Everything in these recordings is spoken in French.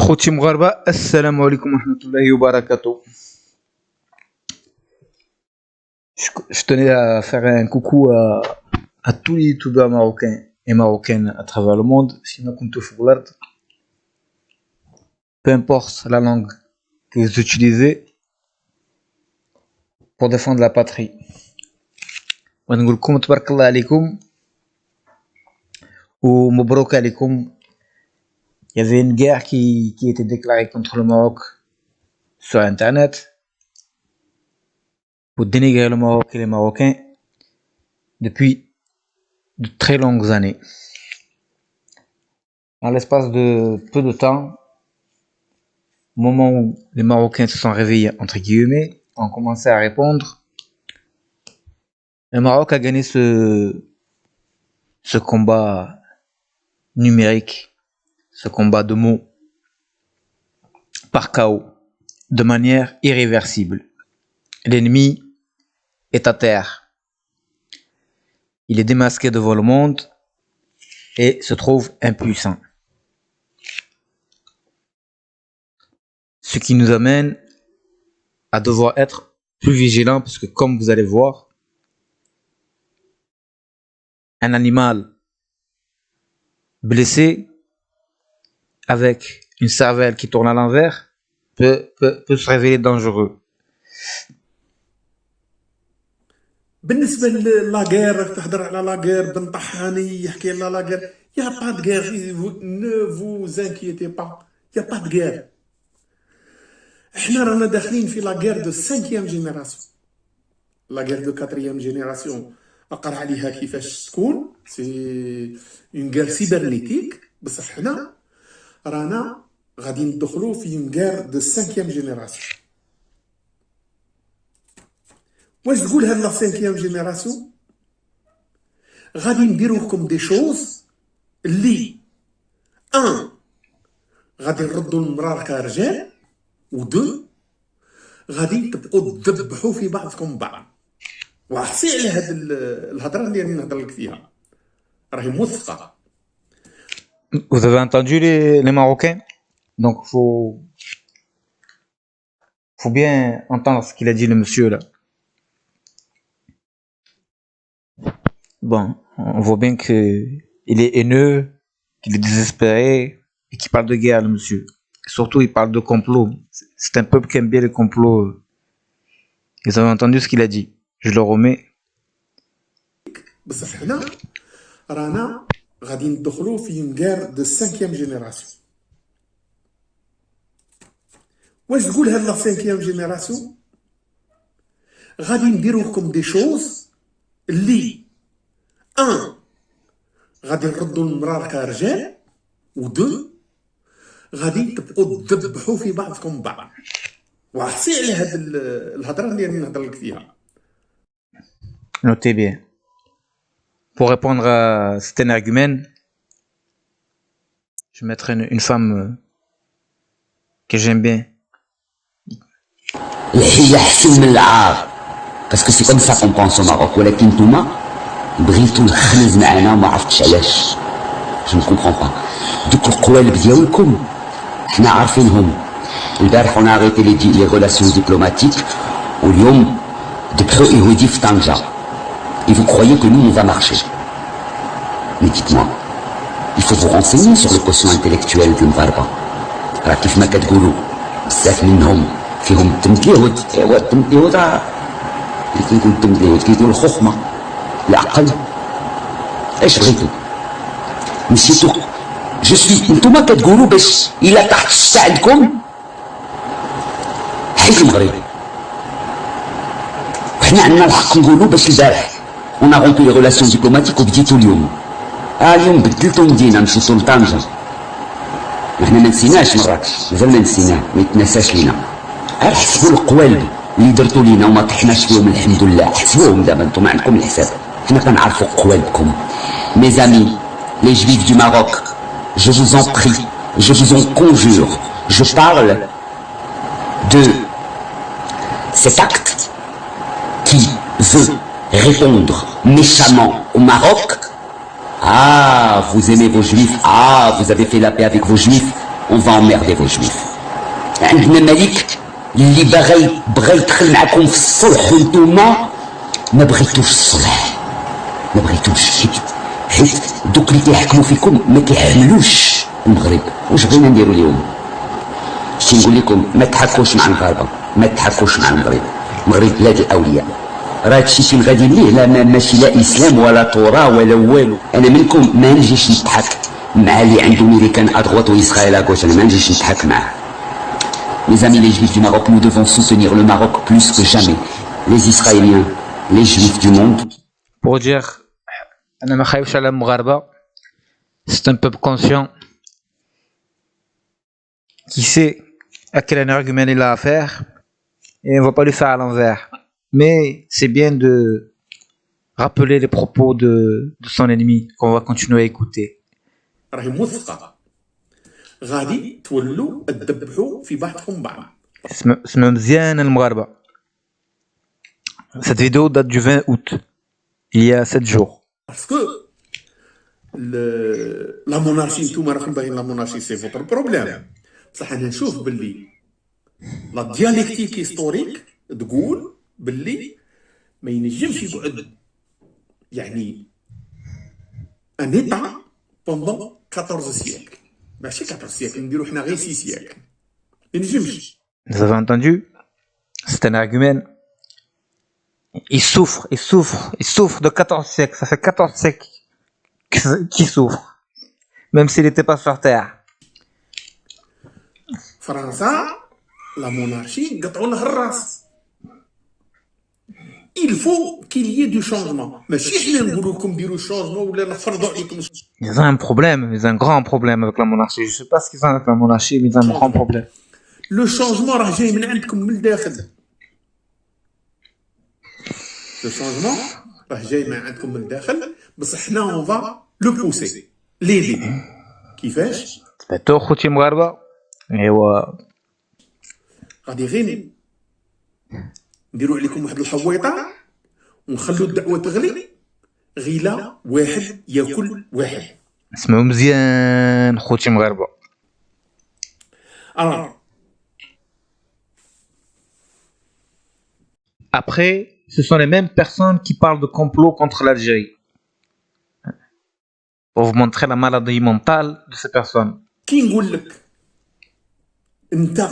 خوتي مغاربة، السلام عليكم ورحمة الله وبركاته. Je tenais à faire un coucou à tous les youtubeurs marocains et marocaines à travers le monde. Sinon, كنتو في الأرض. Peu importe la langue que vous utilisez pour défendre la patrie. ونقول لكم تبارك الله عليكم ومبروك عليكم. Il y avait une guerre qui était déclarée contre le Maroc sur Internet pour dénigrer le Maroc et les Marocains depuis de très longues années. Dans l'espace de peu de temps, au moment où les Marocains se sont réveillés, entre guillemets, ont commencé à répondre, le Maroc a gagné ce combat numérique, ce combat de mots, par chaos, de manière irréversible. L'ennemi est à terre. Il est démasqué devant le monde et se trouve impuissant. Ce qui nous amène à devoir être plus vigilants parce que, comme vous allez voir, un animal blessé avec une cervelle qui tourne à l'envers peut se révéler dangereux. بالنسبه للاغير تهضر على لاغير بن طحاني يحكي لنا لاغير يا با د غير نو فو زانكيتي با يا با د غير احنا رانا داخلين في لاغير دو 5 جينيراسيون لاغير دو 4 جينيراسيون اقرا عليها كيفاش تكون سي اون غير سيبرنيتيك بصح حنا رانا غادي ندخلوا في اون غير دو 5 جينيراسيون واش تقول هاد لا 5 جينيراسيون غادي نديرو لكم دي شوز اللي غادي نردوا المرار كرجال و غادي تبقوا تذبحوا في بعضكم بعض وحسي على هاد الهضره اللي راني نهضر لك فيها راهي موثقه. Vous avez entendu les Marocains? Donc faut bien entendre ce qu'il a dit le monsieur là. Bon, on voit bien que il est haineux, qu'il est désespéré et qu'il parle de guerre, le monsieur. Et surtout, il parle de complot. C'est un peuple qui aime bien les complots. Vous avez entendu ce qu'il a dit. Je le remets. بصح حنا رانا غادي ندخلوا في une guerre de 5e génération. واش تقول هاد لا 5e génération غادي نديرو لكم دي شوز اللي غادي نردوا المرار كرجال و غادي تبقوا تذبحوا في بعضكم بعض وحسي على هاد الهضره اللي راني نهضر لك فيها. Notez bien. Pour répondre à cet énergumène, je mettrai une femme que j'aime bien. الحية أحسن من العار باسكو سي كوم سا كون بونس او ماروك ولكن نتوما بغيتو الخنز معنا وما عرفتش علاش جو ما كومبخون با دوك القوالب ديالكم حنا عارفينهم. البارح اون اريتي لي ريلاسيون ديبلوماتيك واليوم ذبحوا يهودي في طنجة. Et vous croyez que nous, on va marcher? Mais dites-moi, il faut vous renseigner sur le quotient intellectuel de Mvarba. راه كيف ما كتقولوا بزاف منهم فيهم التمدليهود. ايوا التمدليهود اللي كيقول التمدليهود كيقول الخخمة العقل ايش بغيتو نسيتو. جو سوي نتوما كتقولوا باش الا تحت الشتا عندكم حيت المغرب وحنا عندنا الحق نقولوا باش البارح on a rompu les relations diplomatiques وبديتو اليوم. اليوم بدلتو مدينة مشيتو لطنجة. وحنا ما نسيناش مراكش مازال ما نسيناه ما يتنساش لينا. غير حسبوا القوالب اللي درتو لينا وما طحناش فيهم الحمد لله. حسبوهم دابا نتوما عندكم الحساب. حنا كنعرفوا قوالبكم. Mes amis, les juifs du Maroc, je vous en prie, je vous en conjure, je parle de cet acte qui veut répondre méchamment au Maroc. Ah, vous aimez vos juifs. Ah, vous avez fait la paix avec vos juifs. on va emmerder vos juifs. عندنا ملك اللي بغى يدخل معكم في الصلح وانتوما ما بغيتوش الصلح، ما بغيتوش حيت دوك اللي كيحكموا فيكم ما كيحملوش المغرب. واش بغينا نديروا اليوم؟ شتي نقول لكم ما تحكوش مع المغاربه، ما تحكوش مع المغرب. المغرب بلاد الاولياء، راه هادشي فين غاديين ليه لا ماشي لا اسلام ولا توراه ولا والو. انا منكم ما نجيش نضحك مع اللي عنده ميريكان ادغوات واسرائيل اغوش، انا ما نجيش نضحك معاه. Les amis, les juifs du Maroc, nous devons soutenir le Maroc plus que jamais. Les Israéliens, les juifs du monde. Pour dire, أنا ما خايفش على المغاربة. C'est un peuple conscient qui sait à quel argument il a affaire et on va pas lui faire à l'envers. Mais c'est bien de rappeler les propos de son ennemi qu'on va continuer à écouter. راهي موثقه، غادي تولوا تدبحوا في بعضكم بعض. اسمها مزيان المغاربة. Cette vidéo date du 20 août, il y a 7 jours. Parce que la monarchie, نتوما راكم باغيين لا مونارشي سي فوتر بروبليم، بصح انا نشوف باللي لا دياليكتيك هيستوريك تقول باللي ما ينجمش يقعد يعني ان ايتا بوندون 14 سيكل، ماشي 14 سيكل، نديرو حنا غير 6 سيكل، ما ينجمش. Vous avez entendu? C'est un argument. Il souffre de 14 siècles. Ça fait 14 siècles qu'il souffre. Même s'il n'était pas sur terre. فرنسا لا مونارشي قطعوا لها الراس. Il faut qu'il y ait du changement. ماشي حنا نقولوا لكم ديروا الشونجمون ولا نفرضوا عليكم. Ils ont un problème, ils ont un grand problème avec la monarchie. Je sais pas ce qu'ils ont avec la monarchie, mais ils ont un grand problème. لو شونجمون راه جاي من عندكم من الداخل. لو شونجمون راه جاي من عندكم من الداخل، بصح حنا اون فا لو بوسي ليدي. كيفاش؟ سمعتو خوتي مغاربة؟ ايوا غادي غير نديروا عليكم واحد الحويطه ونخلوا الدعوه تغلي، غيلا واحد ياكل واحد. اسمعوا مزيان خوتي مغاربة. Alors, après, ce sont les mêmes personnes qui parlent de complot contre l'Algérie. Pour vous montrer la maladie mentale de ces personnes. كي نقول لك انت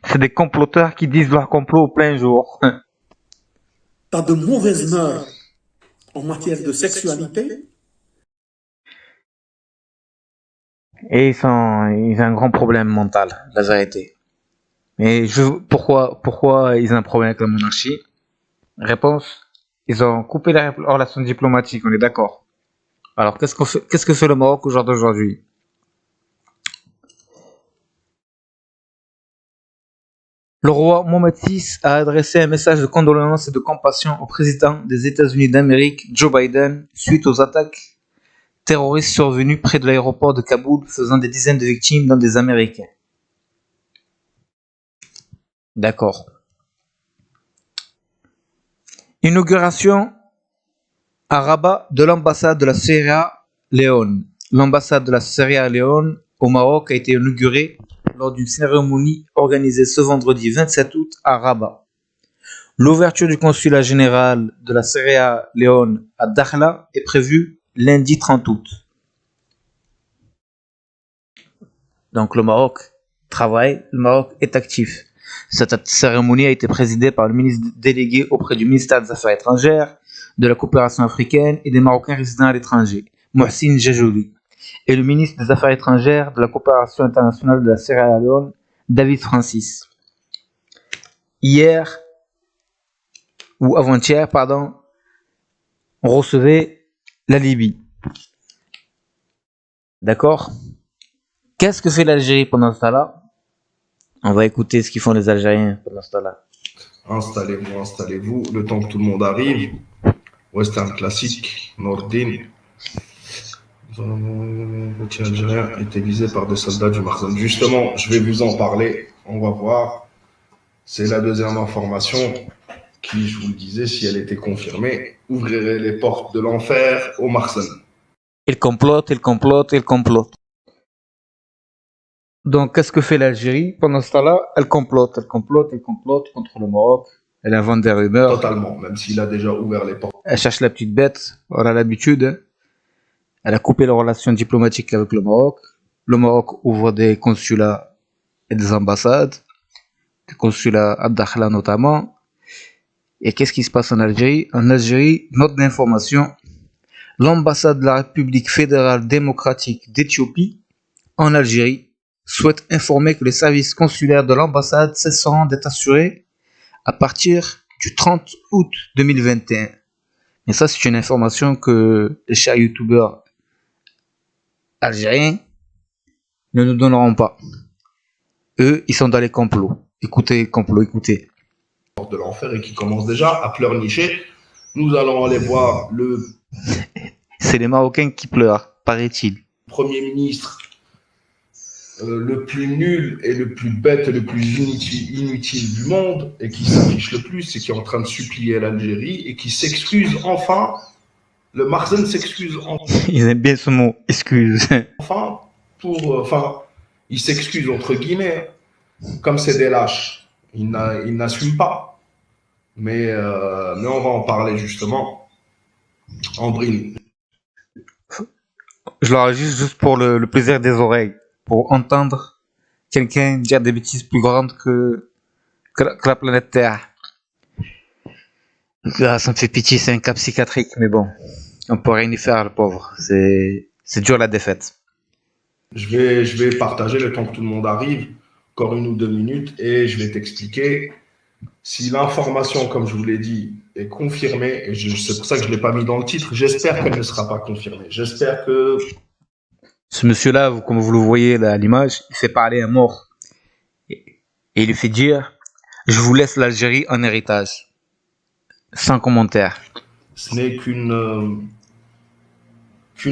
C'est des comploteurs qui disent leur complot au plein jour. t'as de mauvaises mœurs en matière de sexualité, Et ils ont un grand problème mental, la vérité. Mais pourquoi ils ont un problème avec la monarchie? Réponse, ils ont coupé les relations diplomatiques, on est d'accord. Alors qu'est-ce que fait le Maroc au jour d'aujourd'hui? Le roi Mohammed VI a adressé un message de condoléances et de compassion au président des États-Unis d'Amérique, Joe Biden, suite aux attaques terroristes survenues près de l'aéroport de Kaboul, faisant des dizaines de victimes, dont des Américains. D'accord. Inauguration à Rabat de l'ambassade de la Sierra Leone. L'ambassade de la Sierra Leone au Maroc a été inaugurée lors d'une cérémonie organisée ce vendredi 27 août à Rabat. L'ouverture du consulat général de la Sierra Leone à Dakhla est prévue lundi 30 août. Donc le Maroc travaille, le Maroc est actif. Cette cérémonie a été présidée par le ministre délégué auprès du ministère des Affaires étrangères, de la coopération africaine et des Marocains résidant à l'étranger, Mohsin Jajouli, et le ministre des Affaires étrangères, de la coopération internationale de la Sierra Leone, David Francis. Hier, ou avant-hier, pardon, on recevait la Libye. D'accord? Qu'est-ce que fait l'Algérie pendant ce temps-là? On va écouter ce qu'ils font les Algériens pendant ce temps-là. Installez-vous, le temps que tout le monde arrive. Western classique, Nordin. Le tir algérien a été visé par des soldats du Marsan. Justement, je vais vous en parler. On va voir. C'est la deuxième information qui, je vous le disais, si elle était confirmée, ouvrirait les portes de l'enfer au Marsan. Il complote. Donc, qu'est-ce que fait l'Algérie? Pendant ce temps-là, elle complote, elle complote, elle complote contre le Maroc. Elle invente des rumeurs. Totalement, même s'il a déjà ouvert les portes Elle cherche la petite bête. On a l'habitude, hein. Elle a coupé les relations diplomatiques avec le Maroc. Le Maroc ouvre des consulats et des ambassades. Des consulats à Dakhla notamment. Et qu'est-ce qui se passe en Algérie? En Algérie, note d'information. L'ambassade de la République fédérale démocratique d'Éthiopie en Algérie souhaite informer que les services consulaires de l'ambassade cesseront d'être assurés à partir du 30 août 2021. Et ça, c'est une information que les chers youtubeurs algériens ne nous donneront pas. Eux, ils sont dans les complots. Écoutez, complot, écoutez. de l'enfer et qui commencent déjà à pleurnicher. Nous allons aller voir le C'est les Marocains qui pleurent, paraît-il. Premier ministre le plus nul et le plus bête et le plus inutile du monde et qui s'affiche le plus et qui est en train de supplier l'Algérie et qui s'excuse enfin. Le Marzen s'excuse Ils aiment bien ce mot, excuse. enfin il s'excuse entre guillemets, comme c'est des lâches, il n'assume pas. Mais on va en parler justement. Ambrine. Je l'enregistre juste pour le plaisir des oreilles, pour entendre quelqu'un dire des bêtises plus grandes que la planète Terre. Là, ça me fait pitié, c'est un cas psychiatrique, mais bon, on peut rien y faire, le pauvre. C'est dur la défaite. Je vais partager le temps que tout le monde arrive, encore 1 ou 2 minutes, et je vais t'expliquer si l'information, comme je vous l'ai dit, est confirmée, et c'est pour ça que je ne l'ai pas mis dans le titre, j'espère qu'elle ne sera pas confirmée. J'espère que... Ce monsieur-là, comme vous le voyez là, à l'image, il fait parler un mort. Et il lui fait dire « Je vous laisse l'Algérie en héritage. » Sans commentaire. Ce n'est qu'une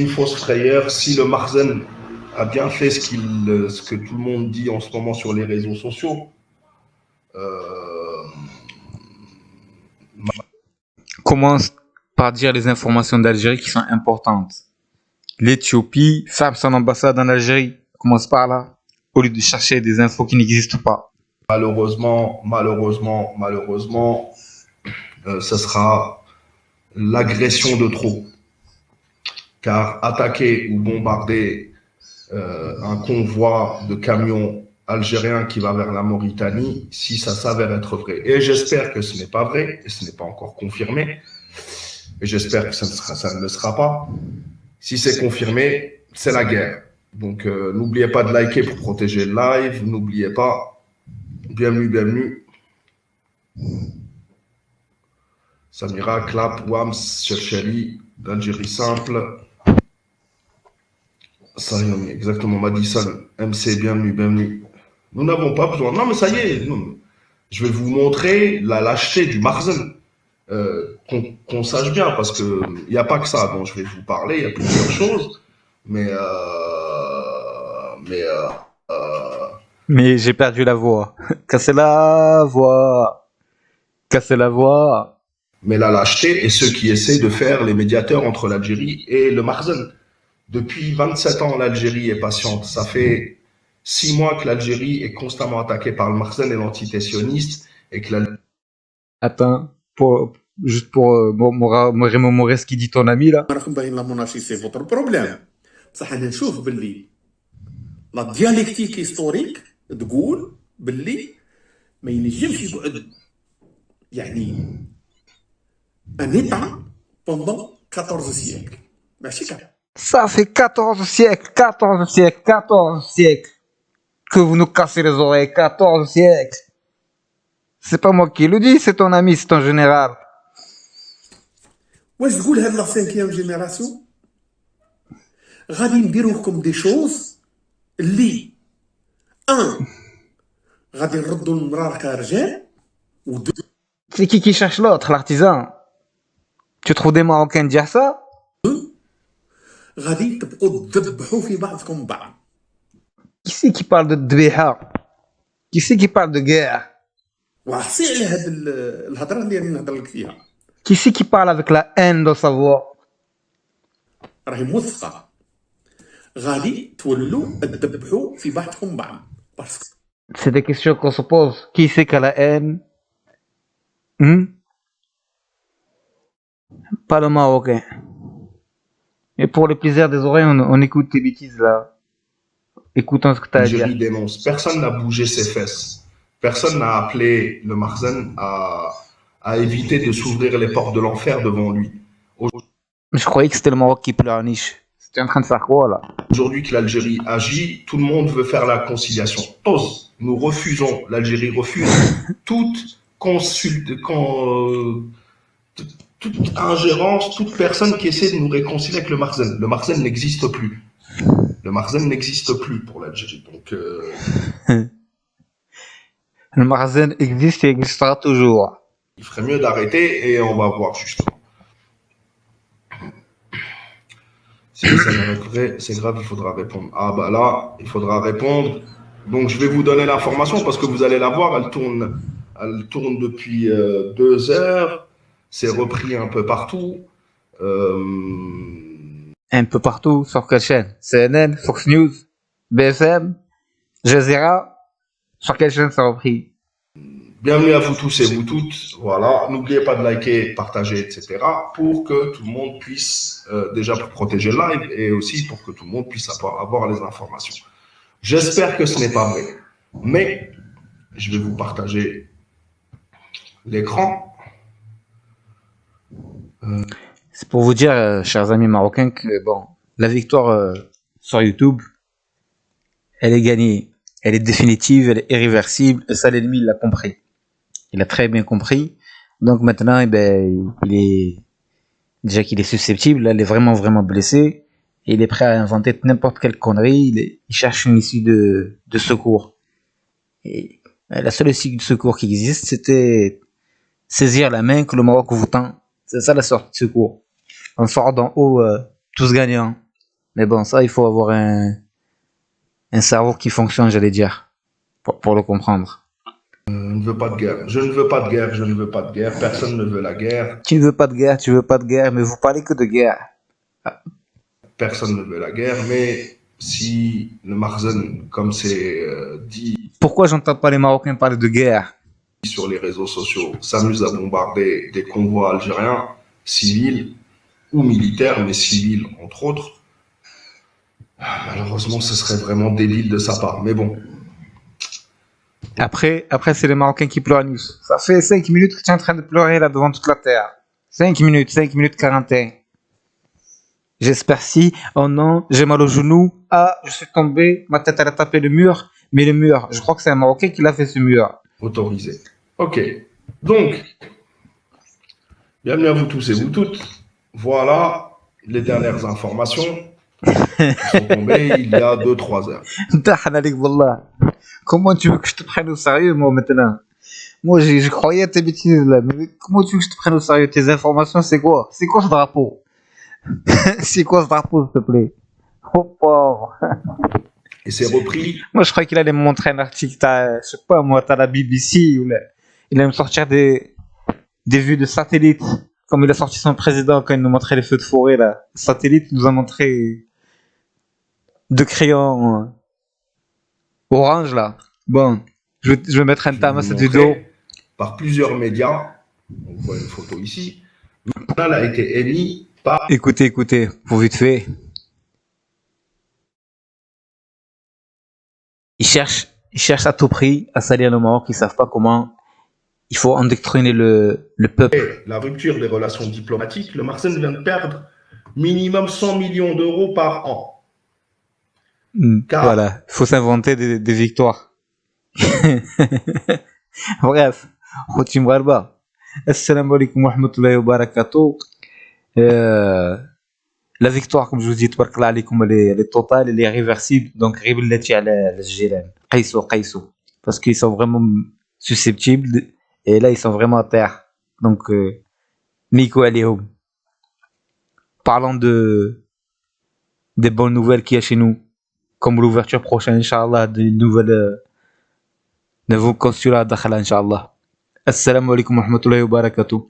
fausse frayeur. Si le Marzen a bien fait ce que tout le monde dit en ce moment sur les réseaux sociaux, Commence par dire les informations d'Algérie qui sont importantes. L'Éthiopie ferme son ambassade en Algérie. Commence par là, au lieu de chercher des infos qui n'existent pas. Malheureusement, ce sera l'agression de trop. Car attaquer ou bombarder un convoi de camions algériens qui va vers la Mauritanie, si ça s'avère être vrai. Et j'espère que ce n'est pas vrai, et ce n'est pas encore confirmé, et j'espère que ça ne le sera pas. Si c'est confirmé, c'est la guerre. Donc n'oubliez pas de liker pour protéger le live, n'oubliez pas, bienvenue. Samira, Clap, Wams, Chercheli, d'Algérie simple. Sayomi, exactement, Madison, MC, bienvenue. Nous n'avons pas besoin. Non, mais ça y est, je vais vous montrer la lâcheté du Marzen. Qu'on sache bien, parce qu'il n'y a pas que ça dont je vais vous parler, il y a plusieurs choses. Mais j'ai perdu la voix. Cassez la voix. Mais la lâcheté est ceux qui essaient de faire les médiateurs entre l'Algérie et le Marzen. Depuis 27 ans, l'Algérie est patiente. Ça fait 6 mois que l'Algérie est constamment attaquée par le Marzen et l'entité sioniste. Et que Attends, juste pour me remémorer ce qu'il dit ton ami là. la monarchie, c'est votre problème. بصح انا نشوف باللي لا دياليكتيك هيستوريك تقول باللي ما ينجمش يقعد يعني ان ايتا بوندون 14 سيكل ماشي Ça fait 14 siècles que vous nous cassez les oreilles. 14 siècles. C'est pas moi qui le dis, c'est ton ami, c'est ton général. واش تقول هاد لا 5e جينيراسيون غادي نديرو لكم دي شوز اللي غادي نردوا المراه كرجال و C'est qui cherche l'autre, l'artisan? Tu trouves des Marocains dire ça? غادي تبقوا تذبحوا في بعضكم بعض. Qui c'est qui parle de dbeha? Qui c'est qui parle de guerre? وحسي على هاد الهضره اللي راني نهضر لك فيها. Qui c'est qui parle avec la haine dans sa voix? راهي موثقه. غادي تولوا تذبحوا في بعضكم بعض باسكو C'est des questions qu'on se pose. Qui c'est qui a la haine? Hmm? Pas le Marocain. Et pour le plaisir des oreilles, on écoute tes bêtises là. Écoutons ce que t'as à dire. Algérie dénonce. Personne n'a bougé ses fesses. Personne n'a appelé le Marzen à éviter de s'ouvrir les portes de l'enfer devant lui. Je croyais que c'était le Maroc qui pleurniche. C'était en train de faire quoi là? Aujourd'hui que l'Algérie agit, tout le monde veut faire la conciliation. Tous, nous refusons, l'Algérie refuse toute toute ingérence, toute personne qui essaie de nous réconcilier avec le Marzen. Le Marzen n'existe plus. Le Marzen n'existe plus pour l'Algérie. Donc, Le Marzen existe et existera toujours. il ferait mieux d'arrêter et on va voir justement. Si ça m'arrêterait, c'est grave, il faudra répondre. Ah bah là, il faudra répondre. Donc je vais vous donner l'information parce que vous allez la voir, elle tourne depuis 2 heures. C'est repris un peu partout. Un peu partout, sur quelle chaîne? CNN, Fox News, BFM, Jazeera. Sur quelle chaîne ça a repris? Bienvenue à vous tous et vous toutes. Voilà, n'oubliez pas de liker, partager, etc. pour que tout le monde puisse, déjà pour protéger le live et aussi pour que tout le monde puisse avoir les informations. J'espère que ce n'est pas vrai, mais je vais vous partager l'écran. C'est pour vous dire, chers amis marocains, que bon, la victoire sur YouTube, elle est gagnée. Elle est définitive, elle est irréversible, et ça l'ennemi l'a compris. Il a très bien compris. Donc maintenant, eh ben, déjà qu'il est susceptible, là, il est vraiment blessé. Et il est prêt à inventer n'importe quelle connerie. Il cherche une issue de secours. Et la seule issue de secours qui existe, c'était saisir la main que le Maroc vous tend. C'est ça la sortie de secours. On sort d'en haut tous gagnants. Mais bon, ça, il faut avoir un cerveau qui fonctionne, j'allais dire, pour le comprendre. Je ne veux pas de guerre. Je ne veux pas de guerre. Je ne veux pas de guerre. Personne ne veut la guerre. Tu ne veux pas de guerre, tu veux pas de guerre, mais vous parlez que de guerre. Personne ne veut la guerre. Mais si le Marzen, comme c'est dit Pourquoi j'entends pas les Marocains parler de guerre? sur les réseaux sociaux, s'amuse à bombarder des convois algériens, civils ou militaires, mais civils entre autres, malheureusement, ce serait vraiment débile de sa part. Mais bon, Après c'est les Marocains qui pleurnichent. Ça fait 5 minutes que tu es en train de pleurer là devant toute la terre. 5 minutes 41. J'espère si, oh non, j'ai mal au genou. Ah, je suis tombé, ma tête elle a tapé le mur. Mais le mur, je crois que c'est un Marocain qui l'a fait ce mur. autorisé. Ok. Donc, bienvenue à vous tous et vous toutes. Voilà les dernières informations qui sont tombées il y a 2-3 heures. Comment tu veux que je te prenne au sérieux, moi, maintenant? Moi, je croyais à tes bêtises, là. Mais comment tu veux que je te prenne au sérieux? Tes informations, c'est quoi? C'est quoi ce drapeau? C'est quoi ce drapeau, s'il te plaît? Oh, pauvre. Et c'est repris. Moi, je croyais qu'il allait me montrer un article. Je sais pas, moi, t'as la BBC. Il allait me sortir des vues de satellite. Comme il a sorti son président quand il nous montrait les feux de forêt, là. Le satellite nous a montré 2 crayons orange, là. Bon, je vais mettre un terme à cette vidéo. Par plusieurs médias, on voit une photo ici, le journal a été émis par... Écoutez, pour vite fait. Ils cherchent à tout prix à salir le Maroc, ils savent pas comment. Il faut endoctriner le peuple. Et la rupture des relations diplomatiques, le Marzen vient de perdre minimum 100 millions d'euros par an. Car... Voilà, il faut s'inventer des victoires. Bref, خوتي مغاربة السلام عليكم ورحمة الله وبركاته. La victoire, comme je vous dis, تبارك الله عليكم, elle est totale, elle est irréversible. Donc, غير بلاتي على الجيران قيسوا parce qu'ils sont vraiment susceptibles et là ils sont vraiment à terre. Donc, Nico عليهم. Parlons des bonnes nouvelles qu'il y a chez nous, comme l'ouverture prochaine, Inch'Allah, de nouveaux consulats à Dakhala, Inch'Allah. Assalamu alaikum wa rahmatullahi wa barakatuh.